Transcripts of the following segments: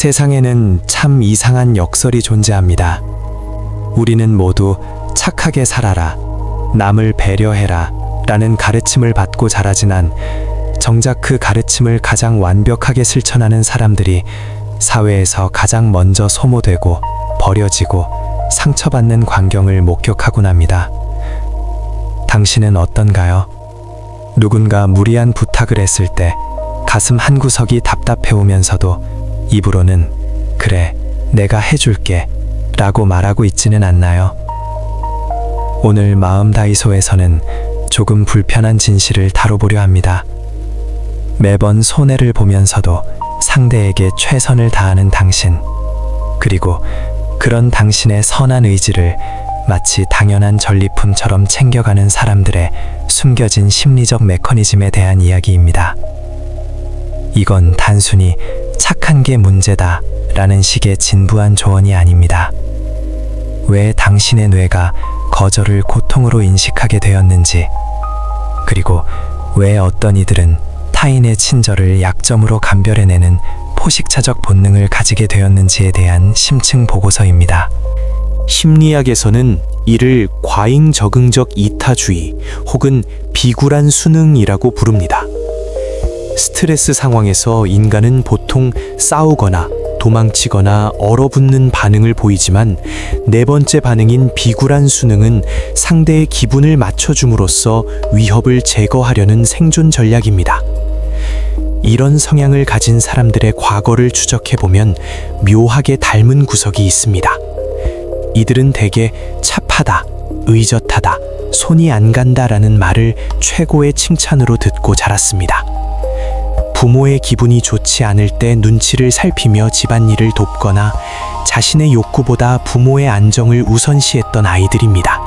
세상에는 참 이상한 역설이 존재합니다. 우리는 모두 착하게 살아라, 남을 배려해라 라는 가르침을 받고 자라지만 정작 그 가르침을 가장 완벽하게 실천하는 사람들이 사회에서 가장 먼저 소모되고 버려지고 상처받는 광경을 목격하곤 합니다. 당신은 어떤가요? 누군가 무리한 부탁을 했을 때 가슴 한구석이 답답해 오면서도 입으로는 그래, 내가 해줄게 라고 말하고 있지는 않나요? 오늘 마음다이소에서는 조금 불편한 진실을 다뤄보려 합니다. 매번 손해를 보면서도 상대에게 최선을 다하는 당신, 그리고 그런 당신의 선한 의지를 마치 당연한 전리품처럼 챙겨가는 사람들의 숨겨진 심리적 메커니즘에 대한 이야기입니다. 이건 단순히 착한 게 문제다 라는 식의 진부한 조언이 아닙니다. 왜 당신의 뇌가 거절을 고통으로 인식하게 되었는지, 그리고 왜 어떤 이들은 타인의 친절을 약점으로 감별해내는 포식자적 본능을 가지게 되었는지에 대한 심층 보고서입니다. 심리학에서는 이를 과잉 적응적 이타주의 혹은 비굴한 수능이라고 부릅니다. 스트레스 상황에서 인간은 보통 싸우거나 도망치거나 얼어붙는 반응을 보이지만 네 번째 반응인 비굴한 수능은 상대의 기분을 맞춰줌으로써 위협을 제거하려는 생존 전략입니다. 이런 성향을 가진 사람들의 과거를 추적해보면 묘하게 닮은 구석이 있습니다. 이들은 대개 차파다, 의젓하다, 손이 안 간다라는 말을 최고의 칭찬으로 듣고 자랐습니다. 부모의 기분이 좋지 않을 때 눈치를 살피며 집안일을 돕거나 자신의 욕구보다 부모의 안정을 우선시했던 아이들입니다.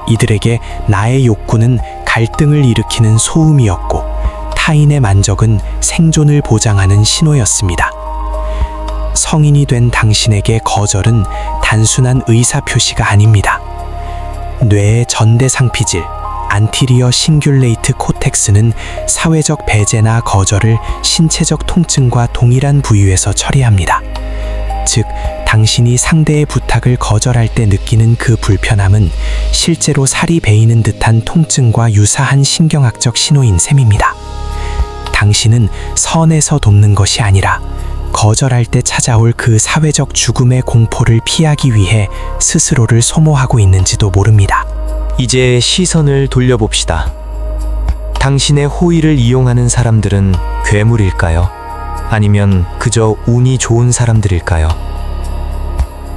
이들에게 나의 욕구는 갈등을 일으키는 소음이었고 타인의 만족은 생존을 보장하는 신호였습니다. 성인이 된 당신에게 거절은 단순한 의사표시가 아닙니다. 뇌의 전대상피질, 안티리어 싱귤레이트 코텍스는 사회적 배제나 거절을 신체적 통증과 동일한 부위에서 처리합니다. 즉, 당신이 상대의 부탁을 거절할 때 느끼는 그 불편함은 실제로 살이 베이는 듯한 통증과 유사한 신경학적 신호인 셈입니다. 당신은 선에서 돕는 것이 아니라 거절할 때 찾아올 그 사회적 죽음의 공포를 피하기 위해 스스로를 소모하고 있는지도 모릅니다. 이제 시선을 돌려봅시다. 당신의 호의를 이용하는 사람들은 괴물일까요? 아니면 그저 운이 좋은 사람들일까요?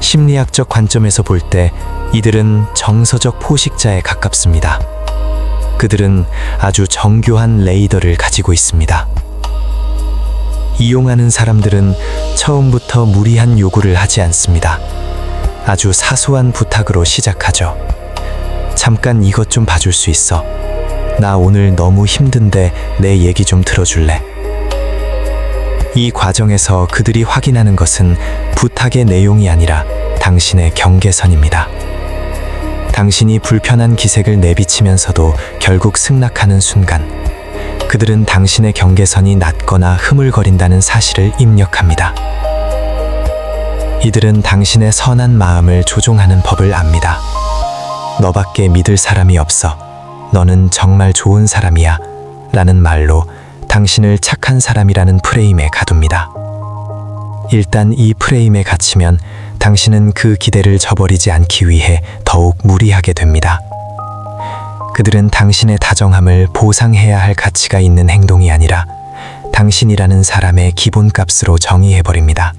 심리학적 관점에서 볼 때 이들은 정서적 포식자에 가깝습니다. 그들은 아주 정교한 레이더를 가지고 있습니다. 이용하는 사람들은 처음부터 무리한 요구를 하지 않습니다. 아주 사소한 부탁으로 시작하죠. 잠깐 이것 좀 봐줄 수 있어? 나 오늘 너무 힘든데 내 얘기 좀 들어줄래? 이 과정에서 그들이 확인하는 것은 부탁의 내용이 아니라 당신의 경계선입니다. 당신이 불편한 기색을 내비치면서도 결국 승낙하는 순간, 그들은 당신의 경계선이 낮거나 흐물거린다는 사실을 입력합니다. 이들은 당신의 선한 마음을 조종하는 법을 압니다. 너밖에 믿을 사람이 없어. 너는 정말 좋은 사람이야. 라는 말로 당신을 착한 사람이라는 프레임에 가둡니다. 일단 이 프레임에 갇히면 당신은 그 기대를 저버리지 않기 위해 더욱 무리하게 됩니다. 그들은 당신의 다정함을 보상해야 할 가치가 있는 행동이 아니라 당신이라는 사람의 기본값으로 정의해버립니다.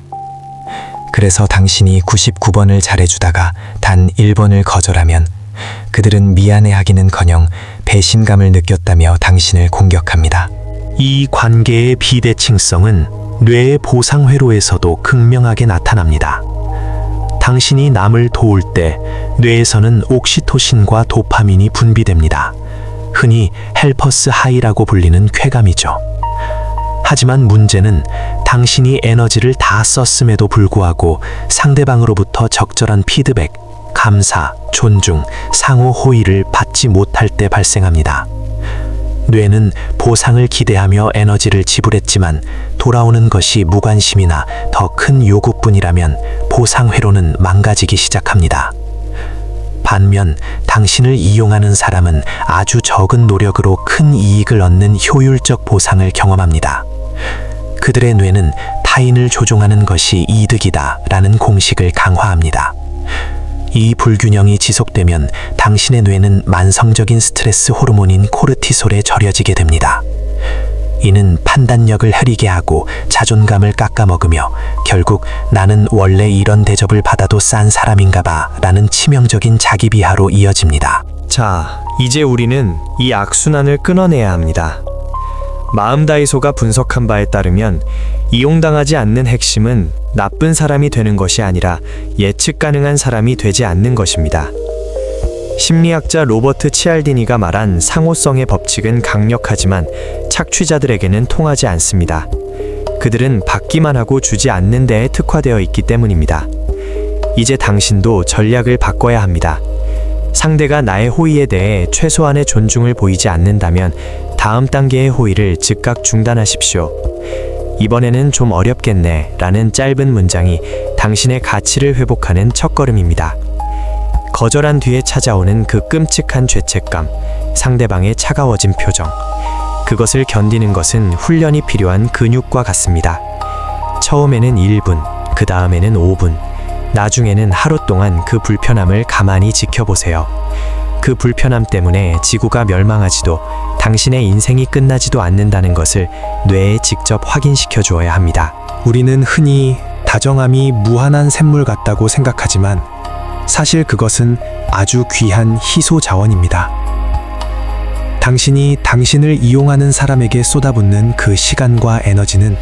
그래서 당신이 99번을 잘해주다가 단 1번을 거절하면 그들은 미안해하기는커녕 배신감을 느꼈다며 당신을 공격합니다. 이 관계의 비대칭성은 뇌의 보상회로에서도 극명하게 나타납니다. 당신이 남을 도울 때 뇌에서는 옥시토신과 도파민이 분비됩니다. 흔히 헬퍼스 하이라고 불리는 쾌감이죠. 하지만 문제는 당신이 에너지를 다 썼음에도 불구하고 상대방으로부터 적절한 피드백, 감사, 존중, 상호 호의를 받지 못할 때 발생합니다. 뇌는 보상을 기대하며 에너지를 지불했지만 돌아오는 것이 무관심이나 더 큰 요구뿐이라면 보상 회로는 망가지기 시작합니다. 반면 당신을 이용하는 사람은 아주 적은 노력으로 큰 이익을 얻는 효율적 보상을 경험합니다. 그들의 뇌는 타인을 조종하는 것이 이득이다 라는 공식을 강화합니다. 이 불균형이 지속되면 당신의 뇌는 만성적인 스트레스 호르몬인 코르티솔에 절여지게 됩니다. 이는 판단력을 흐리게 하고 자존감을 깎아먹으며 결국 나는 원래 이런 대접을 받아도 싼 사람인가 봐 라는 치명적인 자기 비하로 이어집니다. 자, 이제 우리는 이 악순환을 끊어내야 합니다. 마음다이소가 분석한 바에 따르면 이용당하지 않는 핵심은 나쁜 사람이 되는 것이 아니라 예측 가능한 사람이 되지 않는 것입니다. 심리학자 로버트 치알디니가 말한 상호성의 법칙은 강력하지만 착취자들에게는 통하지 않습니다. 그들은 받기만 하고 주지 않는 데에 특화되어 있기 때문입니다. 이제 당신도 전략을 바꿔야 합니다. 상대가 나의 호의에 대해 최소한의 존중을 보이지 않는다면 다음 단계의 호의를 즉각 중단하십시오. 이번에는 좀 어렵겠네 라는 짧은 문장이 당신의 가치를 회복하는 첫걸음입니다. 거절한 뒤에 찾아오는 그 끔찍한 죄책감, 상대방의 차가워진 표정, 그것을 견디는 것은 훈련이 필요한 근육과 같습니다. 처음에는 1분, 그 다음에는 5분, 나중에는 하루 동안 그 불편함을 가만히 지켜보세요. 그 불편함 때문에 지구가 멸망하지도 당신의 인생이 끝나지도 않는다는 것을 뇌에 직접 확인시켜 주어야 합니다. 우리는 흔히 다정함이 무한한 샘물 같다고 생각하지만 사실 그것은 아주 귀한 희소 자원입니다. 당신이 당신을 이용하는 사람에게 쏟아붓는 그 시간과 에너지는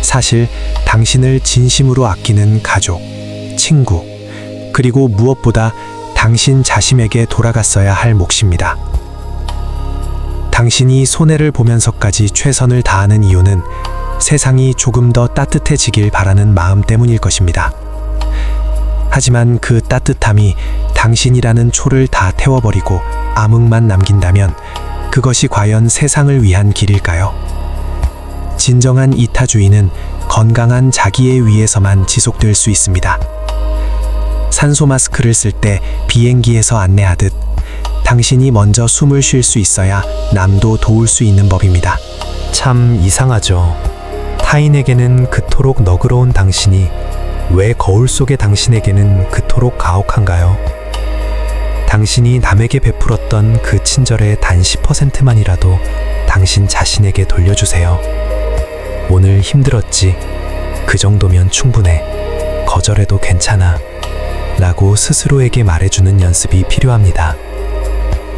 사실 당신을 진심으로 아끼는 가족, 친구, 그리고 무엇보다 당신 자신에게 돌아갔어야 할 몫입니다. 당신이 손해를 보면서까지 최선을 다하는 이유는 세상이 조금 더 따뜻해지길 바라는 마음 때문일 것입니다. 하지만 그 따뜻함이 당신이라는 초를 다 태워버리고 암흑만 남긴다면 그것이 과연 세상을 위한 길일까요? 진정한 이타주의는 건강한 자기의 위에서만 지속될 수 있습니다. 산소 마스크를 쓸 때 비행기에서 안내하듯 당신이 먼저 숨을 쉴 수 있어야 남도 도울 수 있는 법입니다. 참 이상하죠. 타인에게는 그토록 너그러운 당신이 왜 거울 속의 당신에게는 그토록 가혹한가요? 당신이 남에게 베풀었던 그 친절의 단 10%만이라도 당신 자신에게 돌려주세요. 오늘 힘들었지. 그 정도면 충분해. 거절해도 괜찮아. 라고 스스로에게 말해주는 연습이 필요합니다.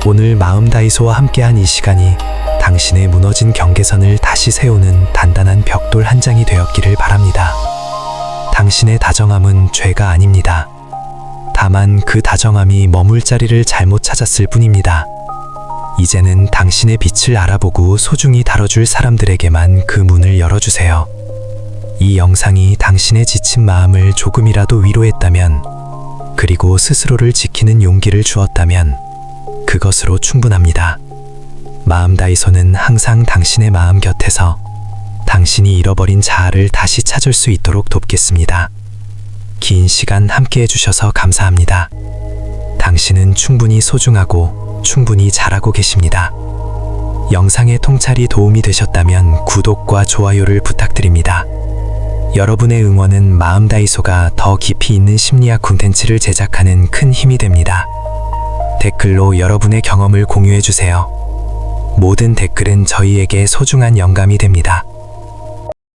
오늘 마음다이소와 함께한 이 시간이 당신의 무너진 경계선을 다시 세우는 단단한 벽돌 한 장이 되었기를 바랍니다. 당신의 다정함은 죄가 아닙니다. 다만 그 다정함이 머물 자리를 잘못 찾았을 뿐입니다. 이제는 당신의 빛을 알아보고 소중히 다뤄줄 사람들에게만 그 문을 열어주세요. 이 영상이 당신의 지친 마음을 조금이라도 위로했다면, 그리고 스스로를 지키는 용기를 주었다면 그것으로 충분합니다. 마음다이소는 항상 당신의 마음 곁에서 당신이 잃어버린 자아를 다시 찾을 수 있도록 돕겠습니다. 긴 시간 함께 해주셔서 감사합니다. 당신은 충분히 소중하고 충분히 잘하고 계십니다. 영상의 통찰이 도움이 되셨다면 구독과 좋아요를 부탁드립니다. 여러분의 응원은 마음다이소가 더 깊이 있는 심리학 콘텐츠를 제작하는 큰 힘이 됩니다. 댓글로 여러분의 경험을 공유해주세요. 모든 댓글은 저희에게 소중한 영감이 됩니다.